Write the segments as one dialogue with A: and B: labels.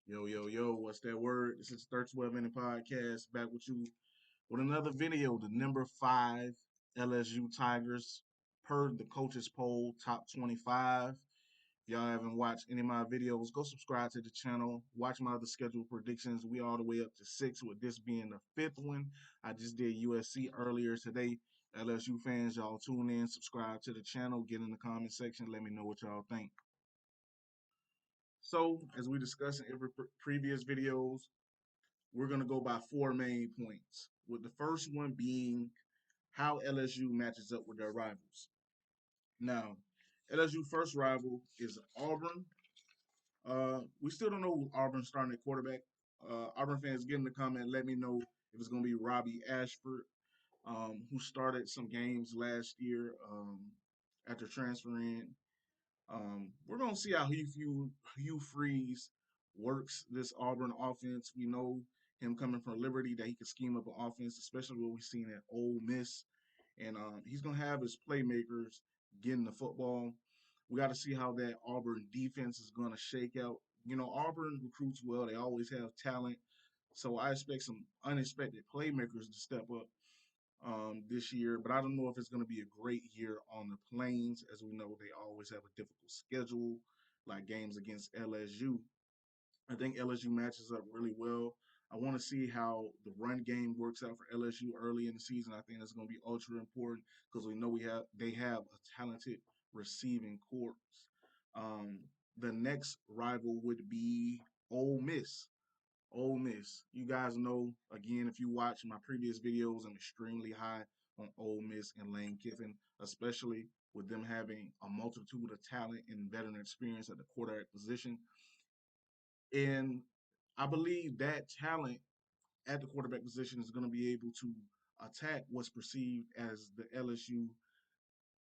A: Yo, yo, yo, what's that word? This is 12 Minute Podcast back with you with another video. The number five LSU Tigers, per the coaches poll, top 25. If y'all haven't watched any of my videos, go subscribe to the channel. Watch my other scheduled predictions. We all the way up to six, with this being the fifth one. I just did USC earlier today. LSU fans, y'all tune in, subscribe to the channel, get in the comment section, let me know what y'all think. So, as we discussed in every previous videos, we're going to go by four main points, with the first one being how LSU matches up with their rivals. Now, LSU first rival is Auburn. We still don't know who Auburn's starting at quarterback. Auburn fans, get in the comment, let me know if it's going to be Robbie Ashford, who started some games last year after transferring. We're going to see how Hugh Freeze works this Auburn offense. We know him coming from Liberty that he can scheme up an offense, especially what we've seen at Ole Miss. And he's going to have his playmakers getting the football. We got to see how that Auburn defense is going to shake out. You know, Auburn recruits well. They always have talent. So I expect some unexpected playmakers to step up this year, but I don't know if it's going to be a great year on the Plains. As we know, they always have a difficult schedule, like games against LSU. I think LSU matches up really well. I want to see how the run game works out for LSU early in the season. I think that's going to be ultra important because we know they have a talented receiving corps. Um, the next rival would be Ole Miss. Ole Miss. You guys know, again, if you watch my previous videos, I'm extremely high on Ole Miss and Lane Kiffin, especially with them having a multitude of talent and veteran experience at the quarterback position. And I believe that talent at the quarterback position is going to be able to attack what's perceived as the LSU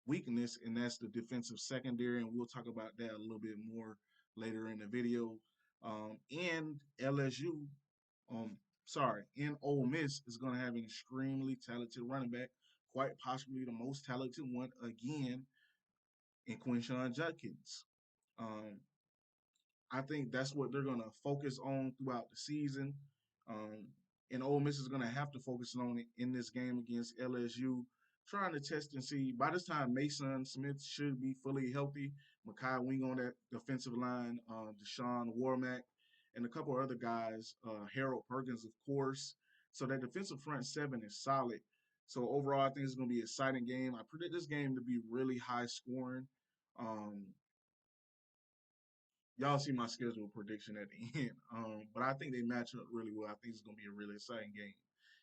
A: weakness, and that's the defensive secondary. And we'll talk about that a little bit more later in the video. And LSU, um, and Ole Miss is going to have an extremely talented running back, quite possibly the most talented one again in Quinshawn Judkins. Um, I think that's what they're going to focus on throughout the season. Um, and Ole Miss is going to have to focus on it in this game against LSU, trying to test and see. By this time, Mason Smith should be fully healthy. Makai Wing on that defensive line, Deshaun Warmack, and a couple of other guys, Harold Perkins, of course. So that defensive front seven is solid. So overall, I think it's going to be an exciting game. I predict this game to be really high scoring. Um, y'all see my schedule prediction at the end. But I think they match up really well. I think it's going to be a really exciting game.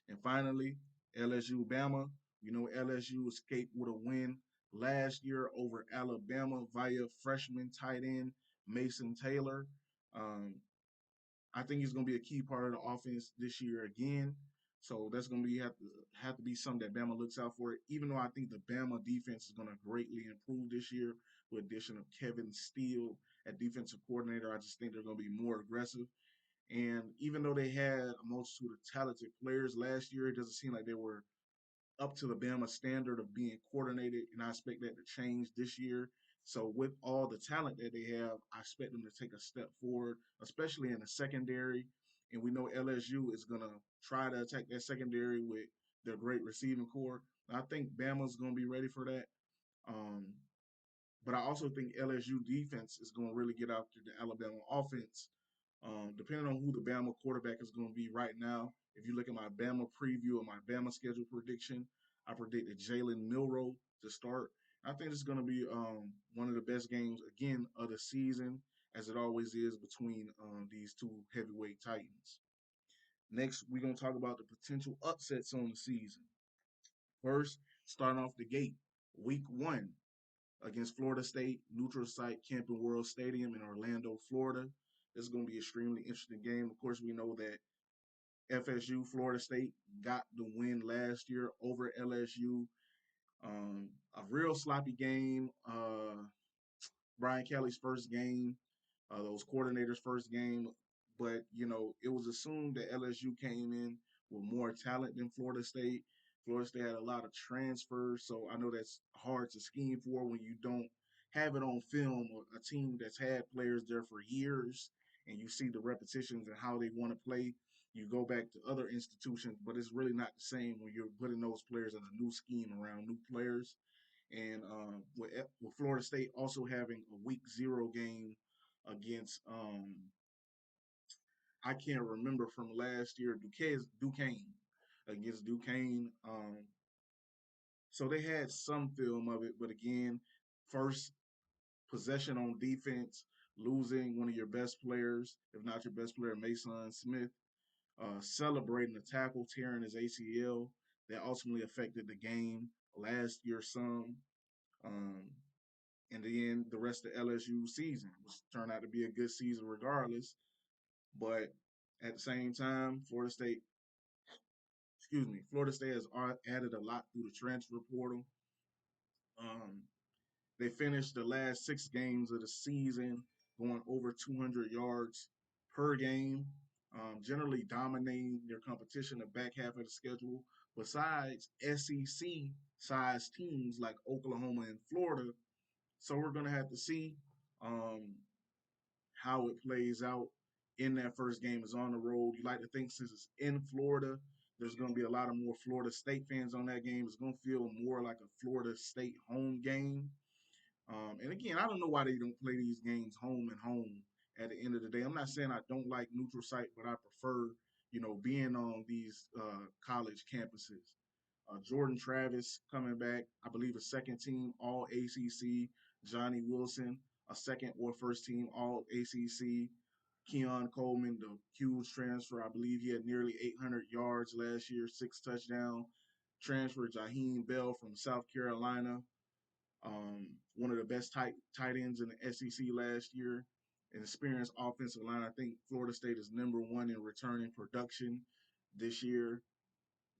A: And finally, LSU Bama. You know, LSU escaped with a win last year over Alabama via freshman tight end Mason Taylor. Um, I think he's going to be a key part of the offense this year again. So that's going to be have to be something that Bama looks out for. Even though I think the Bama defense is going to greatly improve this year with addition of Kevin Steele at defensive coordinator, I just think they're going to be more aggressive. And even though they had a multitude of talented players last year, it doesn't seem like they were up to the Bama standard of being coordinated, and I expect that to change this year. So with all the talent that they have, I expect them to take a step forward, especially in the secondary. And we know LSU is going to try to attack that secondary with their great receiving core. I think Bama's going to be ready for that. Um, but I also think LSU defense is going to really get after the Alabama offense. Depending on who the Bama quarterback is going to be right now, if you look at my Bama preview and my Bama schedule prediction, I predicted Jalen Milroe to start. I think it's going to be one of the best games again of the season, as it always is between these two heavyweight titans. Next, we're going to talk about the potential upsets on the season. First, starting off the gate, week one against Florida State, neutral site Camping World Stadium in Orlando, Florida. This is going to be an extremely interesting game. Of course, we know that FSU, Florida State, got the win last year over LSU. A real sloppy game. Brian Kelly's first game, those coordinators' first game. But, you know, it was assumed that LSU came in with more talent than Florida State. Florida State had a lot of transfers, so I know that's hard to scheme for when you don't have it on film, or a team that's had players there for years and you see the repetitions and how they want to play. You go back to other institutions, but it's really not the same when you're putting those players in a new scheme around new players. And with Florida State also having a week 0 game against I can't remember from last year, Duquesne against Duquesne. So they had some film of it, but again, first possession on defense, losing one of your best players, if not your best player, Mason Smith, celebrating a tackle, tearing his ACL that ultimately affected the game last year some. Um, and then the rest of LSU season, which turned out to be a good season regardless. But at the same time, Florida State has added a lot through the transfer portal. Um, they finished the last 6 games of the season going over 200 yards per game, generally dominating their competition the back half of the schedule. Besides SEC sized teams like Oklahoma and Florida, so we're gonna have to see um, how it plays out in that first game. Is on the road. You like to think since it's in Florida, there's going to be a lot of more Florida State fans on that game. It's going to feel more like a Florida State home game. And again, I don't know why they don't play these games home and home at the end of the day. I'm not saying I don't like neutral site, but I prefer, being on these college campuses. Jordan Travis coming back, I believe a second team All ACC. Johnny Wilson, a second or first team All ACC. Keon Coleman, the huge transfer. I believe he had nearly 800 yards last year, 6 touchdowns. Transfer Jaheim Bell from South Carolina, one of the best tight ends in the SEC last year. An experienced offensive line. I think Florida State is #1 in returning production this year.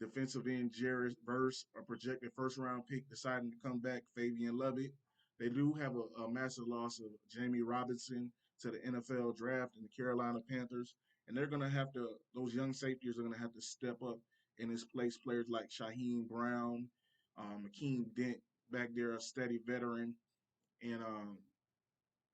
A: Defensive end Jared Verse, a projected first-round pick, deciding to come back. Fabian Lovett. They do have a massive loss of Jamie Robinson to the NFL draft and the Carolina Panthers, and they're going to have to. Those young safeties are going to have to step up in his place. Players like Shaheem Brown, Akeem Dent back there, a steady veteran, and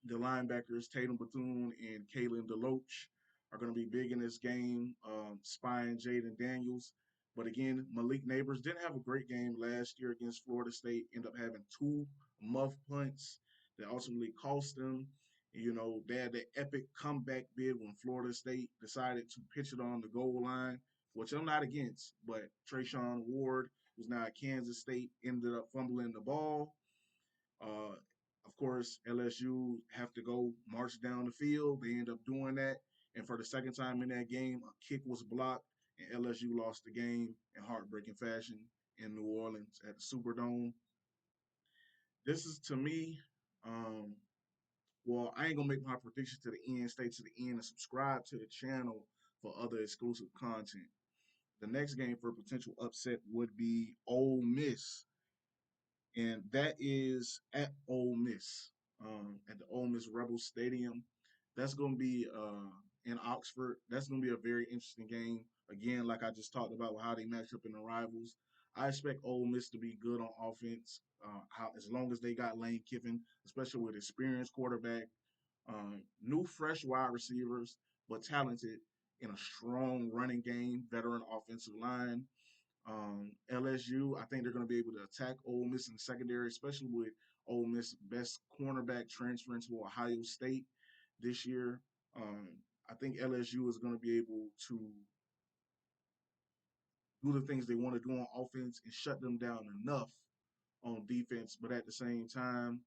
A: the linebackers Tatum Bethune and Kalen DeLoach are going to be big in this game, spying Jaden Daniels. But again, Malik Neighbors didn't have a great game last year against Florida State, ended up having 2 muff punts that ultimately cost them. They had that epic comeback bid when Florida State decided to pitch it on the goal line, which I'm not against. But Trayshawn Ward, who's now at Kansas State, ended up fumbling the ball. Uh, of course, LSU have to go march down the field. They end up doing that. And for the second time in that game, a kick was blocked, and LSU lost the game in heartbreaking fashion in New Orleans at the Superdome. This is to me, um, well, I ain't gonna make my prediction to the end. Stay to the end and subscribe to the channel for other exclusive content. The next game for potential upset would be Ole Miss, and that is at Ole Miss, at the Ole Miss Rebel Stadium. That's going to be in Oxford. That's going to be a very interesting game. Again, like I just talked about how they match up in the rivals. I expect Ole Miss to be good on offense. As long as they got Lane Kiffin, especially with experienced quarterback, new fresh wide receivers, but talented in a strong running game, veteran offensive line. LSU, I think they're going to be able to attack Ole Miss in the secondary, especially with Ole Miss best cornerback transferring to Ohio State this year. Um, I think LSU is going to be able to do the things they want to do on offense and shut them down enough on defense. But at the same time,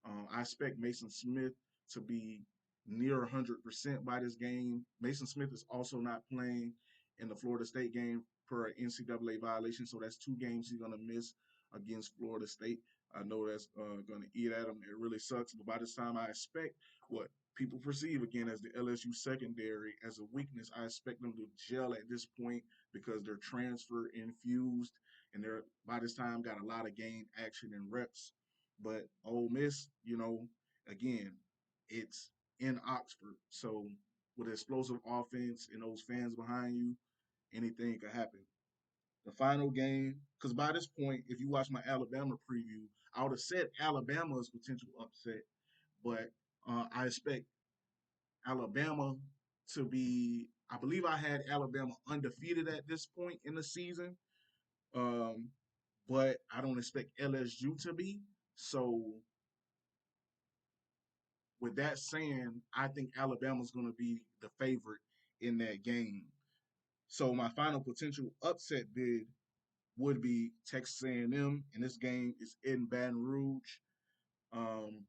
A: I expect Mason Smith to be near 100% by this game. Mason Smith is also not playing in the Florida State game per NCAA violation, so that's 2 games he's going to miss against Florida State. I know that's going to eat at him. It really sucks. But by this time, I expect what people perceive again as the LSU secondary as a weakness. I expect them to gel at this point because they're transfer infused and they're by this time got a lot of game action and reps. But Ole Miss, again, it's in Oxford, so with explosive offense and those fans behind you, anything could happen. The final game, because by this point, if you watch my Alabama preview, I would have said Alabama's potential upset, but I expect Alabama to be. I believe I had Alabama undefeated at this point in the season, um, but I don't expect LSU to be. So, with that saying, I think Alabama's going to be the favorite in that game. So, my final potential upset bid would be Texas A&M, and this game is in Baton Rouge. Um,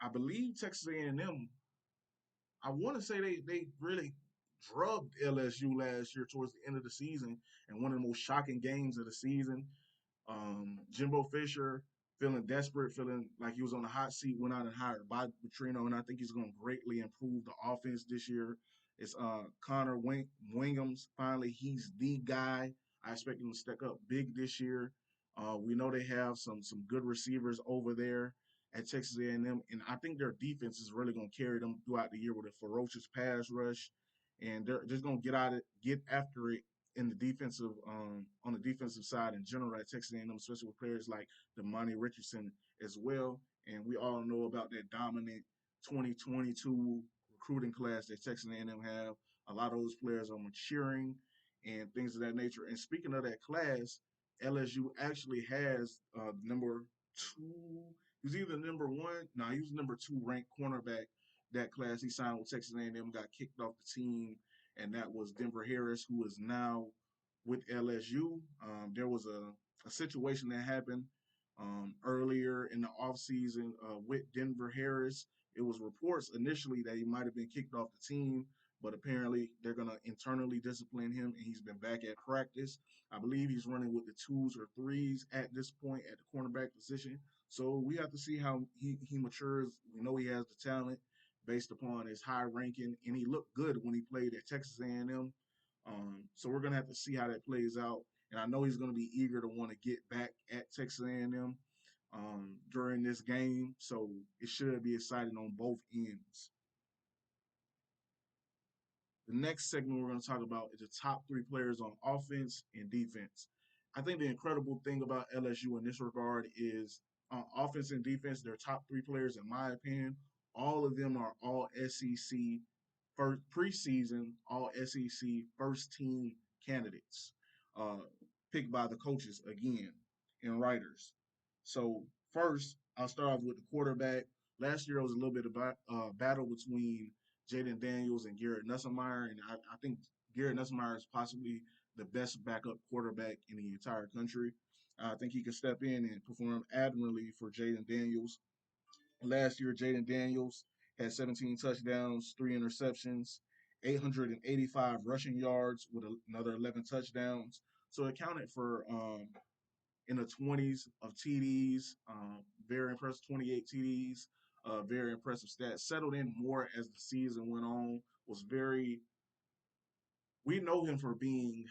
A: I believe Texas A&M. I want to say they really drubbed LSU last year towards the end of the season, and one of the most shocking games of the season. Jimbo Fisher feeling desperate, feeling like he was on the hot seat, went out and hired Bob Petrino, and I think he's going to greatly improve the offense this year. It's Connor Wingham's finally. He's the guy. I expect him to step up big this year. We know they have some good receivers over there at Texas A&M, and I think their defense is really going to carry them throughout the year with a ferocious pass rush, and they're just going to get after it in the defensive on the defensive side in general at Texas A&M, especially with players like Damani Richardson as well. And we all know about that dominant 2022 recruiting class that Texas A&M have. A lot of those players are maturing and things of that nature. And speaking of that class, LSU actually has number two. He was either number one. No, he was number two ranked cornerback that class. He signed with Texas A&M, got kicked off the team, and that was Denver Harris, who is now with LSU. There was a situation that happened earlier in the offseason with Denver Harris. It was reports initially that he might have been kicked off the team, but apparently they're going to internally discipline him, and he's been back at practice. I believe he's running with the twos or threes at this point at the cornerback position. So we have to see how he matures. We know he has the talent based upon his high ranking, and he looked good when he played at Texas A&M. So we're gonna have to see how that plays out, and I know he's gonna be eager to want to get back at Texas A&M during this game. So it should be exciting on both ends. The next segment we're going to talk about is the top three players on offense and defense. I think the incredible thing about LSU in this regard is on offense and defense, their top three players, in my opinion, all of them are all SEC first preseason, all SEC first team candidates, uh, picked by the coaches again and writers. So first, I'll start off with the quarterback. Last year, it was a little bit of battle between Jaden Daniels and Garrett Nussmeier, and I think Garrett Nussmeier is possibly the best backup quarterback in the entire country. I think he can step in and perform admirably for Jaden Daniels. Last year, Jaden Daniels had 17 touchdowns, 3 interceptions, 885 rushing yards with another 11 touchdowns. So it accounted for in the 20s of TDs, very impressive 28 TDs, very impressive stats. Settled in more as the season went on, was very, we know him for being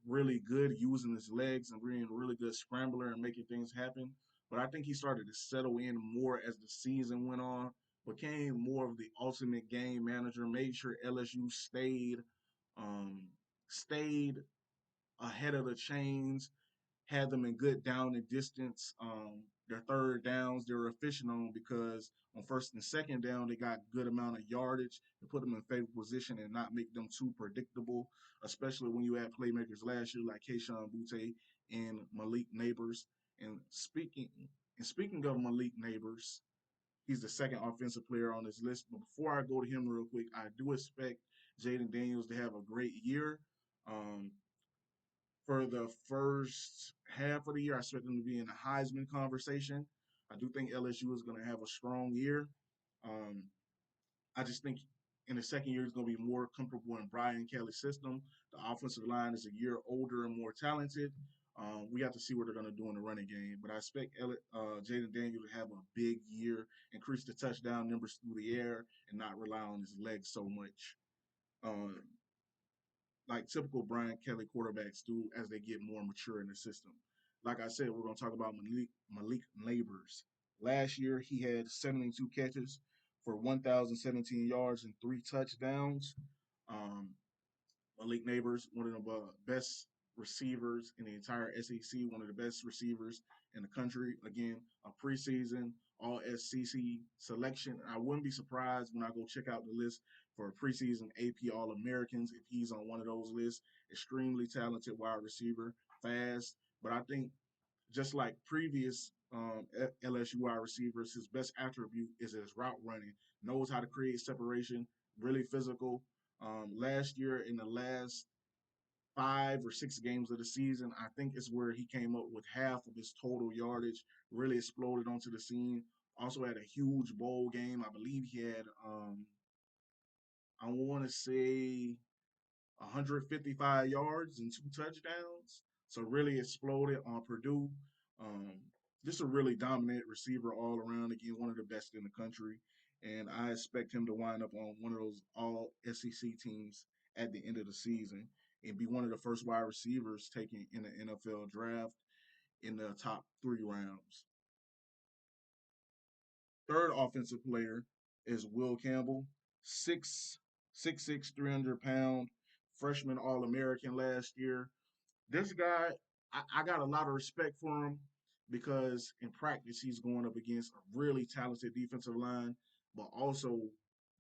A: really good using his legs and being a really good scrambler and making things happen. But I think he started to settle in more as the season went on, became more of the ultimate game manager, made sure LSU um, stayed ahead of the chains, had them in good down and distance. Their third downs they were efficient on because on first and second down they got good amount of yardage to put them in favorable position and not make them too predictable, especially when you had playmakers last year like Kayshon Boutte and Malik Neighbors. And speaking of Malik Neighbors, he's the second offensive player on this list. But before I go to him real quick, I do expect Jaden Daniels to have a great year. Um, for the first half of the year. I expect them to be in the Heisman conversation. I do think LSU is going to have a strong year. Um, I just think in the second year, he's going to be more comfortable in Brian Kelly's system. The offensive line is a year older and more talented. We have to see what they're going to do in the running game. But I expect Jaden Daniel to have a big year, increase the touchdown numbers through the air, and not rely on his legs so much. Um, like typical Brian Kelly quarterbacks do as they get more mature in the system. Like I said, we're going to talk about Malik Neighbors. Last year, he had 72 catches for 1,017 yards and 3 touchdowns. Um, Malik Neighbors, one of the best receivers in the entire SEC, one of the best receivers in the country. Again, a preseason All SEC selection. I wouldn't be surprised when I go check out the list for preseason AP All Americans if he's on one of those lists. Extremely talented wide receiver, fast. But I think just like previous LSU wide receivers, his best attribute is his route running. Knows how to create separation, really physical. Last year, in the last 5 or 6 games of the season, I think is where he came up with half of his total yardage, really exploded onto the scene. Also had a huge bowl game. I believe he had, I want to say, 155 yards and 2 touchdowns. So really exploded on Purdue. Um, just a really dominant receiver all around. Again, one of the best in the country. And I expect him to wind up on one of those all SEC teams at the end of the season and be one of the first wide receivers taken in the NFL draft in the top 3 rounds. Third offensive player is Will Campbell, six six six, 300 pound freshman All American last year. This guy, I got a lot of respect for him because in practice he's going up against a really talented defensive line, but also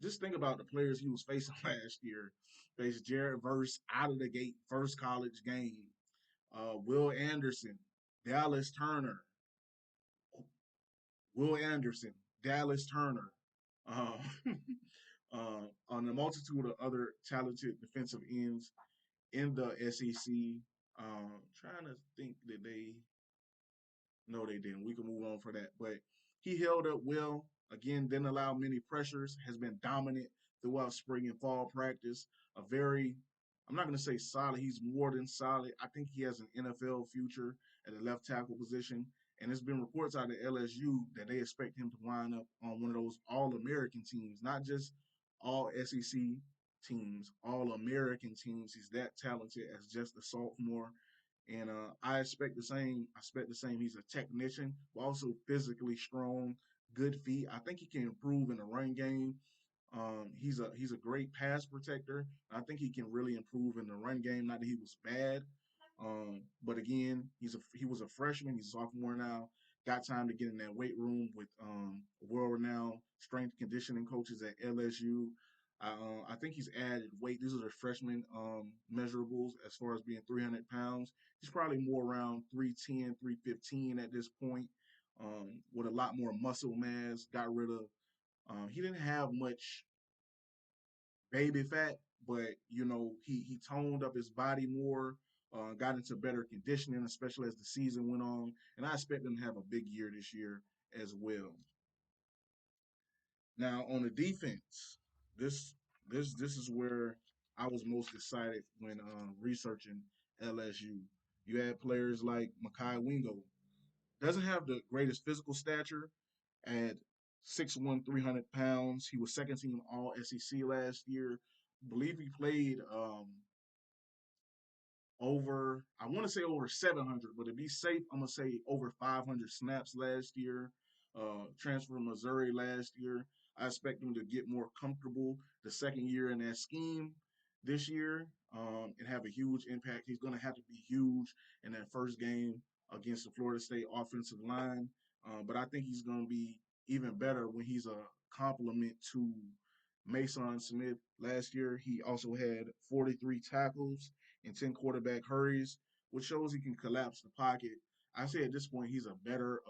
A: just think about the players he was facing last year. Faced Jared Verse out of the gate, first college game. Will Anderson, Dallas Turner, Will Anderson, Dallas Turner, uh, on a multitude of other talented defensive ends in the SEC. Trying to think that they no, they didn't. We can move on for that. But he held up well. Again, didn't allow many pressures, has been dominant throughout spring and fall practice. A very, I'm not going to say solid, he's more than solid. I think he has an NFL future at the left tackle position. And there's been reports out of LSU that they expect him to wind up on one of those All American teams, not just all SEC teams, All American teams. He's that talented as just a sophomore and I expect the same. I expect the same. He's a technician, but also physically strong, good feet. I think he can improve in the run game. He's a great pass protector. I think he can really improve in the run game. Not that he was bad, but again, he was a freshman. He's a sophomore now. Got time to get in that weight room with world-renowned strength conditioning coaches at LSU. I think he's added weight. These are the freshman measurables as far as being 300 pounds. He's probably more around 310, 315 at this point, with a lot more muscle mass. Got rid of, he didn't have much baby fat, but he toned up his body more, got into better conditioning, especially as the season went on. And I expect him to have a big year this year as well. Now on the defense, this this is where I was most excited when researching LSU. You had players like Makai Wingo, doesn't have the greatest physical stature at 6'1", 300 pounds. He was second team All SEC last year. I believe he played over, I want to say over 700, but to be safe, I'm going to say over 500 snaps last year. Transfer from Missouri last year. I expect him to get more comfortable the second year in that scheme this year and have a huge impact. He's going to have to be huge in that first game against the Florida State offensive line. But I think he's going to be even better when he's a complement to Mason Smith. Last year, he also had 43 tackles and 10 quarterback hurries, which shows he can collapse the pocket. I say at this point he's a better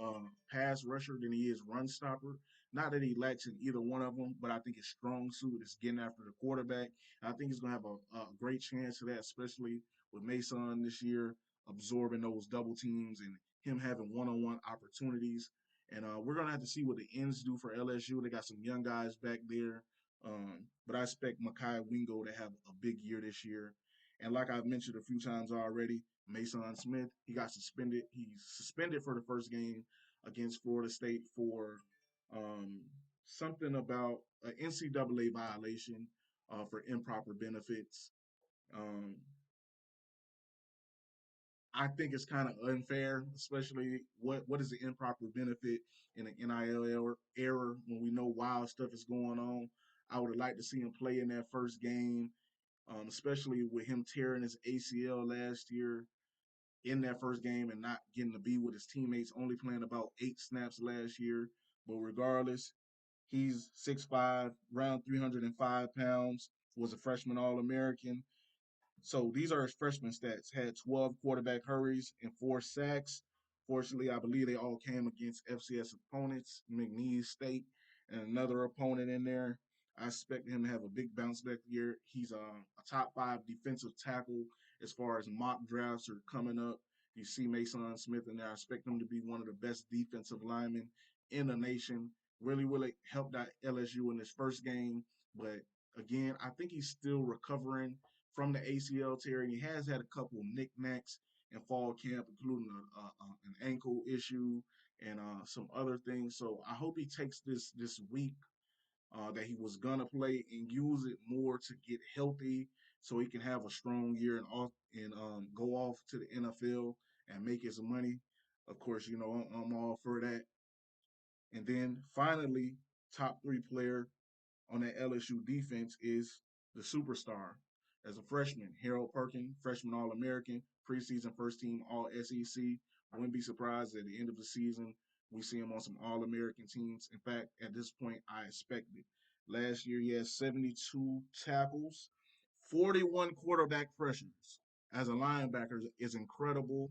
A: pass rusher than he is run stopper. Not that he lacks in either one of them, but I think his strong suit is getting after the quarterback. And I think he's going to have a great chance of that, especially with Mason this year absorbing those double teams and him having one-on-one opportunities. And we're going to have to see what the ends do for LSU. They got some young guys back there. But I expect Makai Wingo to have a big year this year. And like I've mentioned a few times already, Mason Smith, he got suspended. He's suspended for the first game against Florida State for um, something about an NCAA violation for improper benefits. Um, I think it's kind of unfair, especially what is the improper benefit in an NIL error when we know wild stuff is going on. I would have liked to see him play in that first game, especially with him tearing his ACL last year in that first game and not getting to be with his teammates, only playing about 8 snaps last year. But regardless, He's 6'5", around 305 pounds, was a freshman All American. So these are his freshman stats. Had 12 quarterback hurries and 4 sacks. Fortunately, I believe they all came against FCS opponents, McNeese State, and another opponent in there. I expect him to have a big bounce back year. He's a top 5 defensive tackle as far as mock drafts are coming up. You see Mason Smith in there. I expect him to be one of the best defensive linemen in the nation. Really helped out LSU in his first game. But again, I think he's still recovering from the ACL tear, and he has had a couple of knickknacks in fall camp, including an ankle issue and some other things. So I hope he takes this week that he was gonna play and use it more to get healthy, so he can have a strong year and go off to the NFL and make his money. Of course, I'm all for that. And then finally, top 3 player on that LSU defense is the superstar. As a freshman, Harold Perkins, freshman All American, preseason first team All SEC. I wouldn't be surprised at the end of the season we see him on some All American teams. In fact, at this point, I expect it. Last year, he had 72 tackles, 41 quarterback pressures. As a linebacker, is incredible.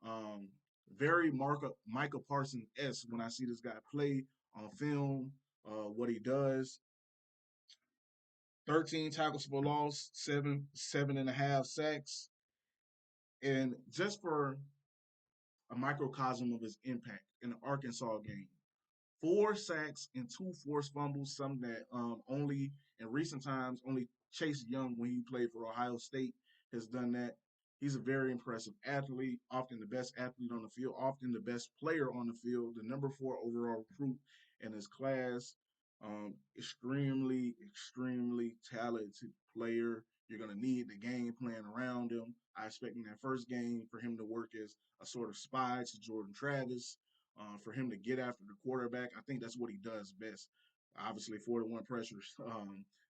A: Um, very Micah Parsons esque when I see this guy play on film. What he does, 13 tackles for loss, seven and a half sacks. And just for a microcosm of his impact in the Arkansas game, 4 sacks and 2 forced fumbles, something that only in recent times, only Chase Young, when he played for Ohio State, has done that. He's a very impressive athlete, often the best athlete on the field, often the best player on the field, the number 4 overall recruit in his class. Extremely talented player. You're going to need the game plan around him. I expect in that first game for him to work as a sort of spy to Jordan Travis, for him to get after the quarterback. I think that's what he does best. Obviously, 41 pressures,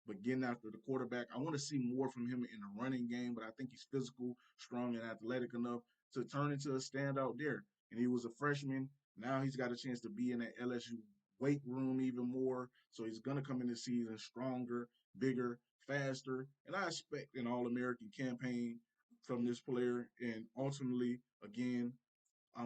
A: but getting after the quarterback. I want to see more from him in the running game, but I think he's physical, strong, and athletic enough to turn into a standout there. And he was a freshman. Now he's got a chance to be in that LSU weight room even more. So he's going to come in this season stronger, bigger, faster. And I expect an All American campaign from this player. And ultimately, again,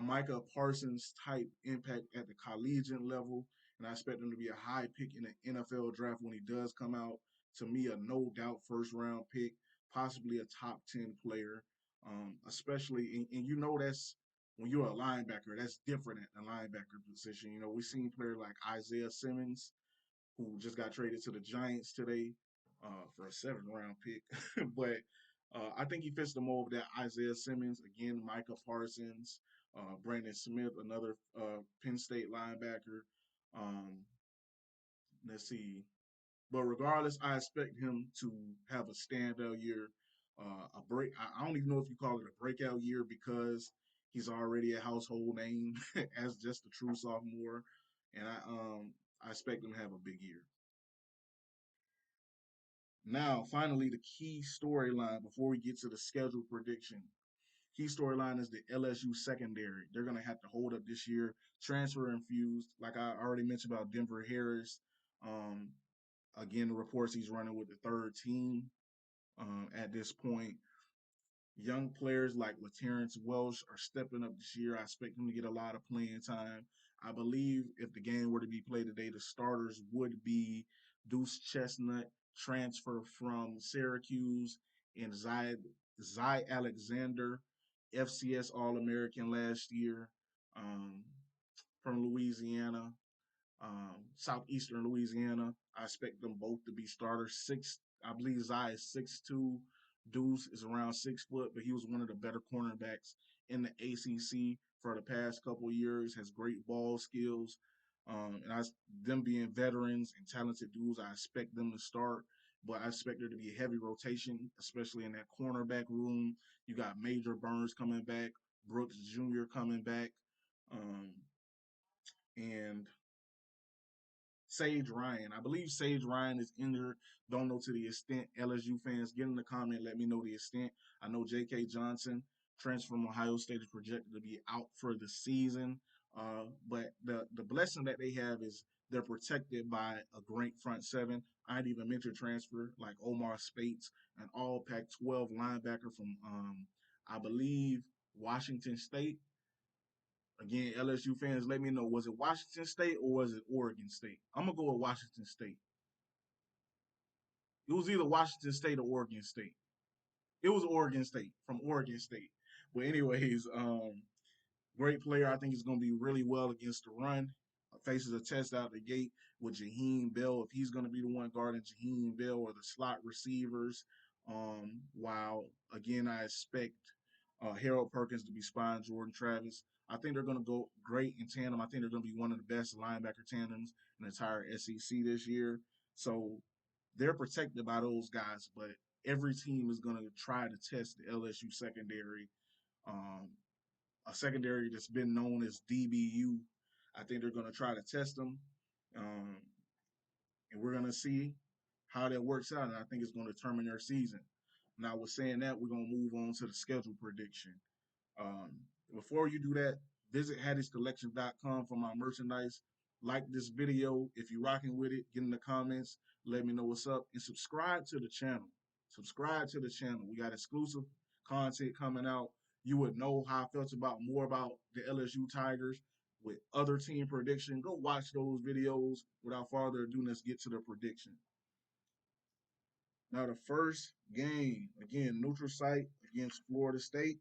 A: Micah Parsons type impact at the collegiate level, and I expect him to be a high pick in the NFL draft when he does come out. To me, a no doubt first round pick, possibly a top 10 player, especially, and that's when you're a linebacker, that's different at the linebacker position. We've seen players like Isaiah Simmons, who just got traded to the Giants today for a 7th round pick. But I think he fits the mold of that Isaiah Simmons, again, Micah Parsons, Brandon Smith, another Penn State linebacker. Um, let's see. But regardless, I expect him to have a standout year. A break. I don't even know if you call it a breakout year because he's already a household name as just a true sophomore, and I expect him to have a big year. Now, finally, the key storyline before we get to the schedule prediction. Key storyline is the LSU secondary. They're going to have to hold up this year. Transfer infused, like I already mentioned about Denver Harris. Um, Again, the reports he's running with the third team at this point. Young players like LaTerrence Welsh are stepping up this year. I expect them to get a lot of playing time. I believe if the game were to be played today, the starters would be Deuce Chestnut, transfer from Syracuse, and Zy Alexander, FCS All American last year, um, from Louisiana, southeastern Louisiana. I expect them both to be starters. I believe Zai is 6'2". Deuce is around 6 foot, but he was one of the better cornerbacks in the ACC for the past couple of years. Has great ball skills, and them being veterans and talented dudes, I expect them to start. But I expect there to be a heavy rotation, especially in that cornerback room. You got Major Burns coming back, Brooks Jr. coming back, um, and Sage Ryan. I believe Sage Ryan is injured. Don't know to the extent. LSU fans, get in the comment. Let me know the extent. I know J.K. Johnson, transfer from Ohio State, is projected to be out for the season. But the blessing that they have is They're protected by a great front seven. I'd even mention transfer like Omar Spates, an all Pac 12 linebacker from, I believe, Washington State. Again, LSU fans, let me know, was it Washington State or was it Oregon State? I'm going to go with Washington State. It was either Washington State or Oregon State. It was Oregon State, from Oregon State. But, anyways, great player. I think he's going to be really well against the run. Faces a test out the gate with Jaheim Bell, if he's going to be the one guarding Jaheim Bell or the slot receivers. While, again, I expect Harold Perkins to be spying Jordan Travis. I think they're going to go great in tandem. I think they're going to be one of the best linebacker tandems in the entire SEC this year. So they're protected by those guys, but every team is going to try to test the LSU secondary. Um, a secondary that's been known as DBU. I think they're going to try to test them, um, and we're going to see how that works out. And I think it's going to determine their season. Now, with saying that, we're going to move on to the schedule prediction. Um, Before you do that, visit Hattie'sCollection.com for my merchandise. Like this video. If you're rocking with it, get in the comments. Let me know what's up. And subscribe to the channel. Subscribe to the channel. We got exclusive content coming out. You would know how I felt about more about the LSU Tigers with other team prediction. Go watch those videos. Without further ado, let's get to the prediction. Now, the first game, again, neutral site against Florida State.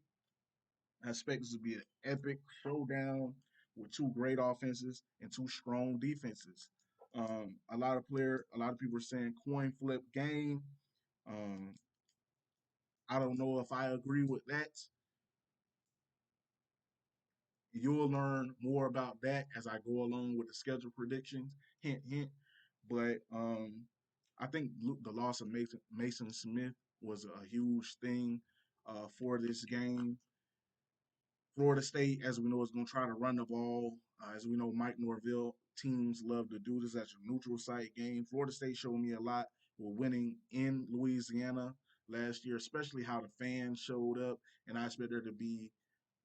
A: I expect this to be an epic showdown with two great offenses and two strong defenses. A lot of people are saying coin flip game. Um, I don't know if I agree with that. You'll learn more about that as I go along with the schedule predictions. Hint, hint. But I think the loss of Mason Smith was a huge thing for this game. Florida State, as we know, is going to try to run the ball. As we know, Mike Norvell teams love to do this as a neutral site game. Florida State showed me a lot with winning in Louisiana last year, especially how the fans showed up. And I expect there to be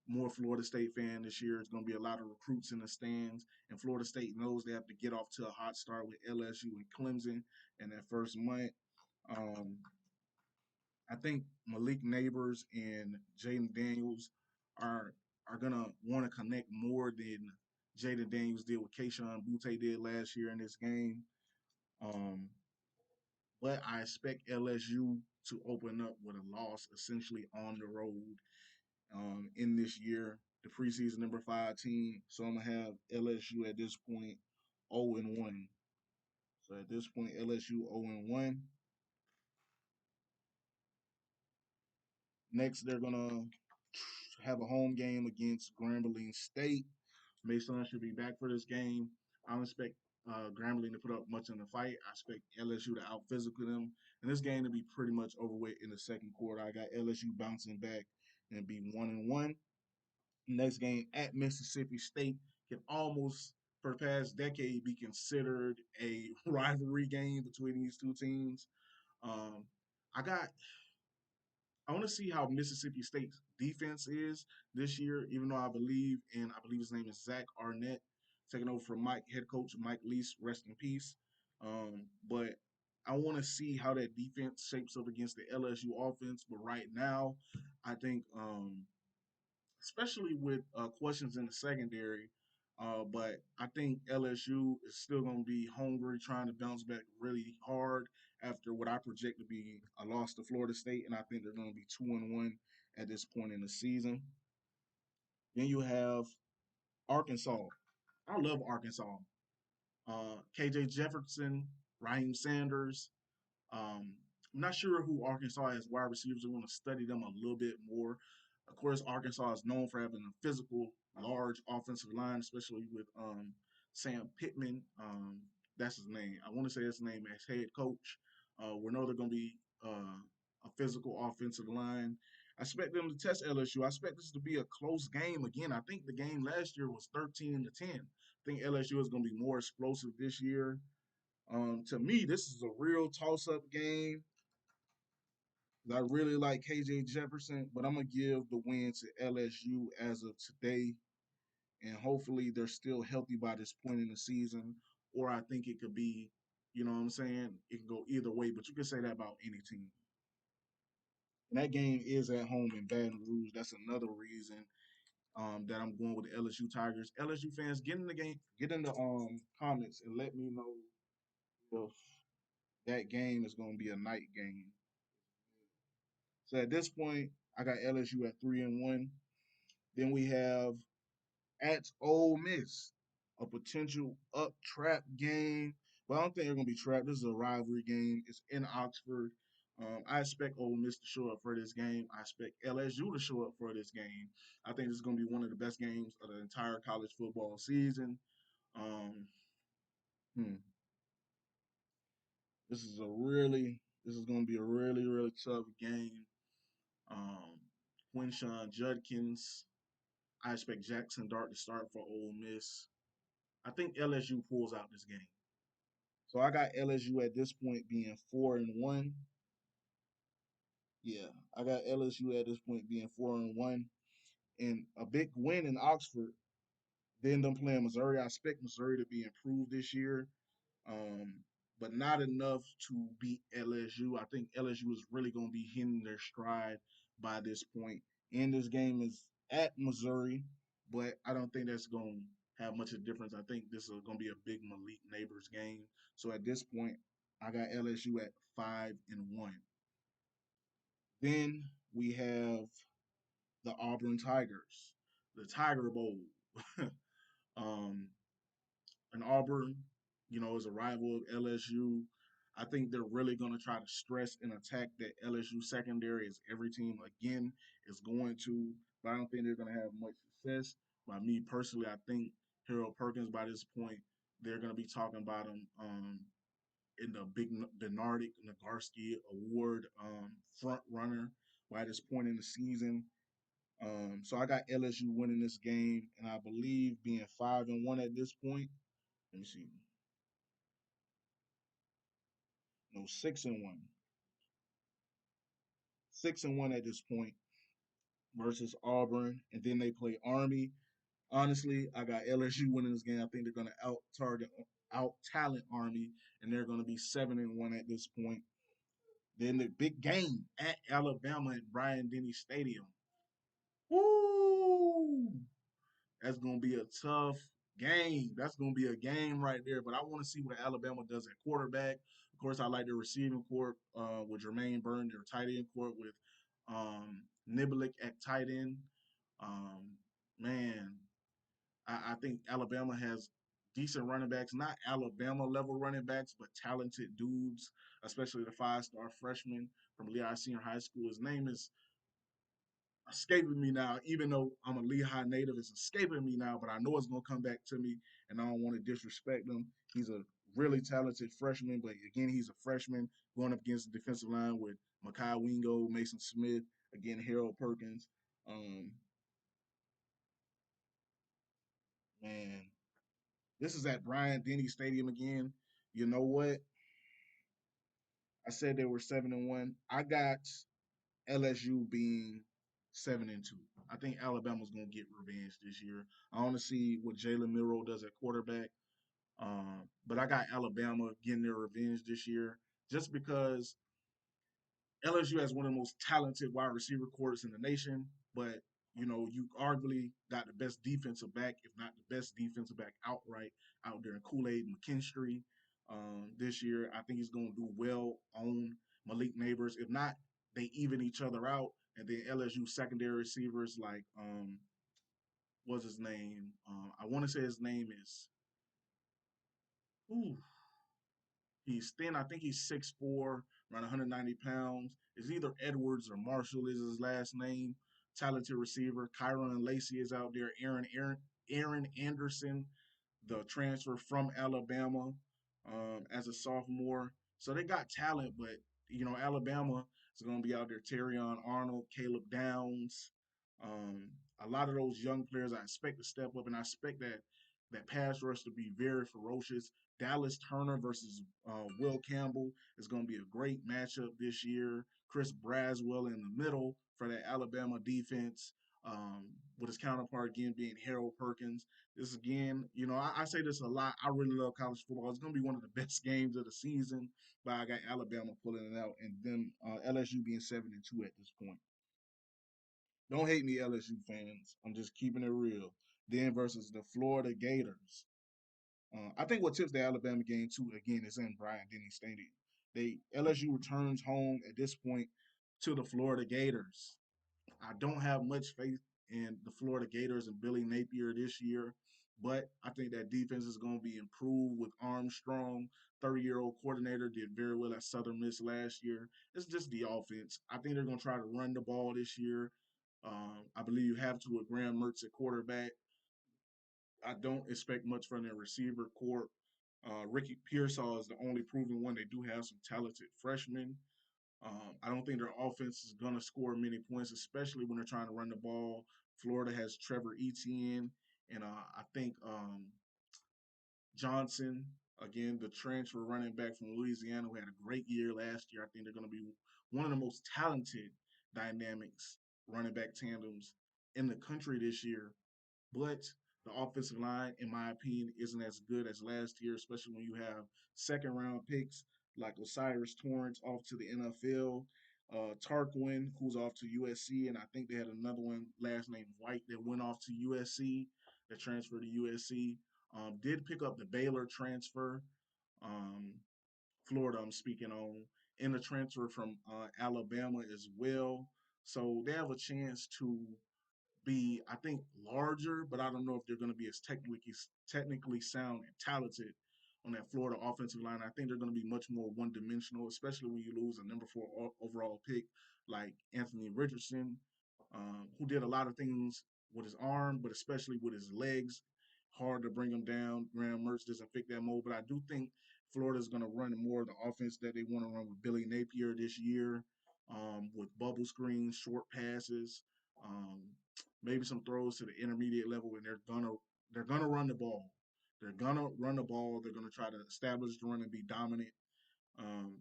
A: more Florida State fan this year. It's going to be a lot of recruits in the stands. And Florida State knows they have to get off to a hot start with LSU and Clemson in that first month. Um, I think Malik Neighbors and Jaden Daniels are are gonna want to connect more than Jaden Daniels did, what Keishawn Butte did last year in this game. Um, but I expect LSU to open up with a loss, essentially on the road in this year, the preseason number 5 team. So I'm gonna have LSU at this point 0-1. So at this point, LSU 0-1. Next, they're gonna have a home game against Grambling State. Mason should be back for this game. I don't expect Grambling to put up much in the fight. I expect LSU to out physical them. And this game to be pretty much overweight in the second quarter. I got LSU bouncing back and be 1-1. Next game at Mississippi State can almost, for the past decade, be considered a rivalry game between these two teams. Um, I got I want to see how Mississippi State's defense is this year, even though I believe his name is Zach Arnett, taking over from head coach Mike Lease, rest in peace. But I want to see how that defense shapes up against the LSU offense. But right now, I think, especially with questions in the secondary, but I think LSU is still going to be hungry, trying to bounce back really hard after what I project to be a loss to Florida State, and I think they're going to be 2-1 at this point in the season. Then you have Arkansas. I love Arkansas. KJ Jefferson, Raheem Sanders. I'm not sure who Arkansas as wide receivers. I want to study them a little bit more. Of course, Arkansas is known for having a physical, large offensive line, especially with Sam Pittman. That's his name. I want to say his name as head coach. We know they're going to be a physical offensive line. I expect them to test LSU. I expect this to be a close game again. I think the game last year was 13-10. I think LSU is going to be more explosive this year. To me, this is a real toss-up game. I really like KJ Jefferson, but I'm gonna give the win to LSU as of today, and hopefully they're still healthy by this point in the season. or I think it could be, you know what I'm saying? It can go either way, but you can say that about any team. And that game is at home in Baton Rouge. That's another reason that I'm going with the LSU Tigers. LSU fans, get in the game, get in the comments and let me know if that game is going to be a night game. So at this point, I got LSU at 3-1. Then we have at Ole Miss, a potential up trap game. But I don't think they're gonna be trapped. This is a rivalry game. It's in Oxford. I expect Ole Miss to show up for this game. I expect LSU to show up for this game. I think this is gonna be one of the best games of the entire college football season. Um, hmm, this is gonna be a really tough game. Um, Quinshawn Judkins. I expect Jackson Dart to start for Ole Miss. I think LSU pulls out this game. So I got LSU at this point being 4-1. Yeah, I got LSU at this point being 4-1, and a big win in Oxford. Then them playing Missouri. I expect Missouri to be improved this year, um, but not enough to beat LSU. I think LSU is really going to be hitting their stride by this point. And this game is at Missouri, but I don't think that's going to have much of a difference. I think this is going to be a big Malik Neighbors game. So at this point, I got LSU at 5-1. Then we have the Auburn Tigers, the Tiger Bowl. um, and Auburn, you know, is a rival of LSU. I think they're really going to try to stress and attack that LSU secondary as every team again is going to. But I don't think they're going to have much success. By me personally, I think Harold Perkins by this point they're going to be talking about him in the big Bernardic Nagarsky Award front runner by this point in the season. So I got LSU winning this game, and I believe being 5-1 at this point. Let me see. No, 6-1. 6-1 at this point versus Auburn, and then they play Army. Honestly, I got LSU winning this game. I think they're going to out talent Army, and they're going to be 7-1 at this point. Then the big game at Alabama at Bryant-Denny Stadium. Woo! That's going to be a tough game. That's going to be a game right there. But I want to see what Alabama does at quarterback. Of course, I like their receiving court with Jermaine Burton, their tight end court with Niblick at tight end. Um, man, I think Alabama has decent running backs, not Alabama level running backs, but talented dudes, especially the 5-star freshman from Lehigh Senior High School. His name is escaping me now, even though I'm a Lehigh native, it's escaping me now, but I know it's going to come back to me, and I don't want to disrespect him. He's a really talented freshman, but again, he's a freshman going up against the defensive line with Makai Wingo, Mason Smith, again, Harold Perkins. Um, man, this is at Bryant-Denny Stadium again. You know what? I said they were 7-1. I got LSU being 7-2. I think Alabama's gonna get revenge this year. I want to see what Jalen Milroe does at quarterback. But I got Alabama getting their revenge this year just because LSU has one of the most talented wide receiver corps in the nation, but you know, you arguably got the best defensive back, if not the best defensive back outright out there in Kool-Aid McKinstry this year. I think he's going to do well on Malik Neighbors. If not, they even each other out. And then LSU secondary receivers like what's his name? I want to say his name is. Ooh, he's thin. I think he's 6'4", around 190 pounds. It's either Edwards or Marshall is his last name. Talented receiver. Kyron Lacey is out there. Aaron Anderson, the transfer from Alabama as a sophomore. So they got talent, but you know Alabama is going to be out there. Terrion Arnold, Caleb Downs, um, a lot of those young players. I expect to step up, and I expect that pass rush to be very ferocious. Dallas Turner versus Will Campbell is going to be a great matchup this year. Chris Braswell in the middle for that Alabama defense. um, with his counterpart again being Harold Perkins. This again, I say this a lot. I really love college football. It's going to be one of the best games of the season, but I got Alabama pulling it out, and then LSU being 7-2 at this point. Don't hate me, LSU fans. I'm just keeping it real. Then versus the Florida Gators. I think what tips the Alabama game too again is in Bryant Denny Stadium. They LSU returns home at this point to the Florida Gators. I don't have much faith in the Florida Gators and Billy Napier this year, but I think that defense is going to be improved with Armstrong. 30-year-old coordinator did very well at Southern Miss last year. It's just the offense. I think they're going to try to run the ball this year. I believe you have to with Graham Mertz at quarterback. I don't expect much from their receiver corps. Ricky Pearsall is the only proven one. They do have some talented freshmen. I don't think their offense is going to score many points, especially when they're trying to run the ball. Florida has Trevor Etienne, and I think Johnson, again, the transfer running back from Louisiana, who had a great year last year. I think they're going to be one of the most talented dynamics running back tandems in the country this year. But the offensive line, in my opinion, isn't as good as last year, especially when you have second round picks like Osiris Torrance off to the NFL, Tarquin, who's off to USC, and I think they had another one, last name White, that went off to USC, that transferred to USC. Did pick up the Baylor transfer, um, Florida, I'm speaking on, in the transfer from Alabama as well. So they have a chance to be, I think, larger, but I don't know if they're going to be as technically sound and talented on that Florida offensive line. I think they're going to be much more one dimensional, especially when you lose a number 4 overall pick like Anthony Richardson, who did a lot of things with his arm, but especially with his legs. Hard to bring him down. Graham Mertz doesn't fit that mold, but I do think Florida's going to run more of the offense that they want to run with Billy Napier this year, with bubble screens, short passes, um, maybe some throws to the intermediate level, and they're gonna run the ball. They're gonna run the ball. They're gonna try to establish the run and be dominant. Um,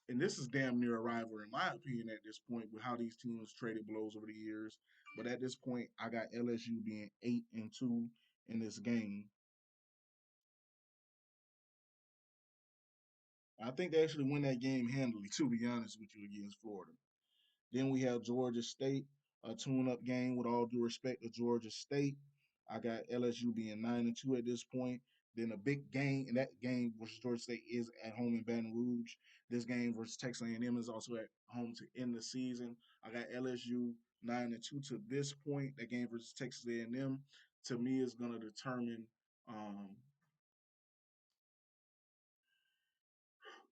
A: and this is damn near a rivalry, in my opinion, at this point, with how these teams traded blows over the years. But at this point, I got LSU being 8-2 in this game. I think they actually win that game handily, to be honest with you, against Florida. Then we have Georgia State, a tune-up game. With all due respect to Georgia State, I got LSU being 9-2 at this point. Then a big game, and that game versus Georgia State is at home in Baton Rouge. This game versus Texas A&M is also at home to end the season. I got LSU 9-2 to this point. That game versus Texas A&M to me is going to determine. Um,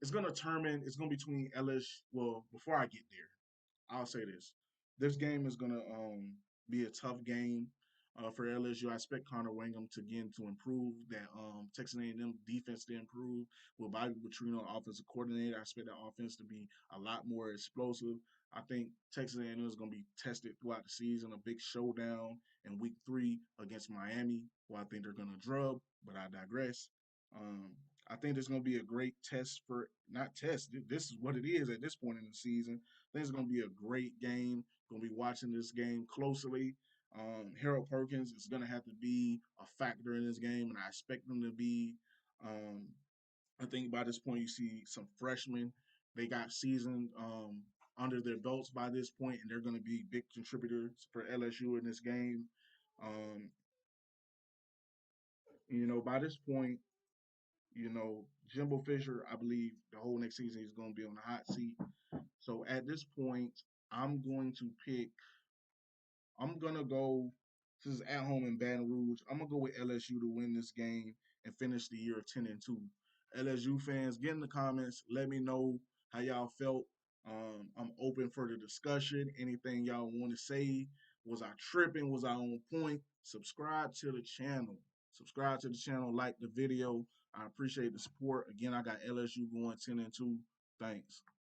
A: it's going to determine. It's going to be between LSU. Well, before I get there, I'll say this: this game is gonna be a tough game for LSU. I expect Connor Wingham to again to improve. That Texas A&M defense to improve with Bobby Petrino, offensive coordinator. I expect that offense to be a lot more explosive. I think Texas A&M is going to be tested throughout the season. A big showdown in Week 3 against Miami, who I think they're going to drub. But I digress. Um, I think there's going to be a great test for not test. This is what it is at this point in the season. I think it's going to be a great game. Going to be watching this game closely. Harold Perkins is going to have to be a factor in this game, and I expect them to be. Um, I think by this point you see some freshmen. They got seasoned under their belts by this point, and they're going to be big contributors for LSU in this game. Um, by this point, Jimbo Fisher, I believe the whole next season he's going to be on the hot seat. So at this point, I'm going to pick. I'm gonna go. This is at home in Baton Rouge. I'm gonna go with LSU to win this game and finish the year 10-2. LSU fans, get in the comments. Let me know how y'all felt. I'm open for the discussion. Anything y'all want to say? Was I tripping? Was I on point? Subscribe to the channel. Subscribe to the channel. Like the video. I appreciate the support. Again, I got LSU going 10-2. Thanks.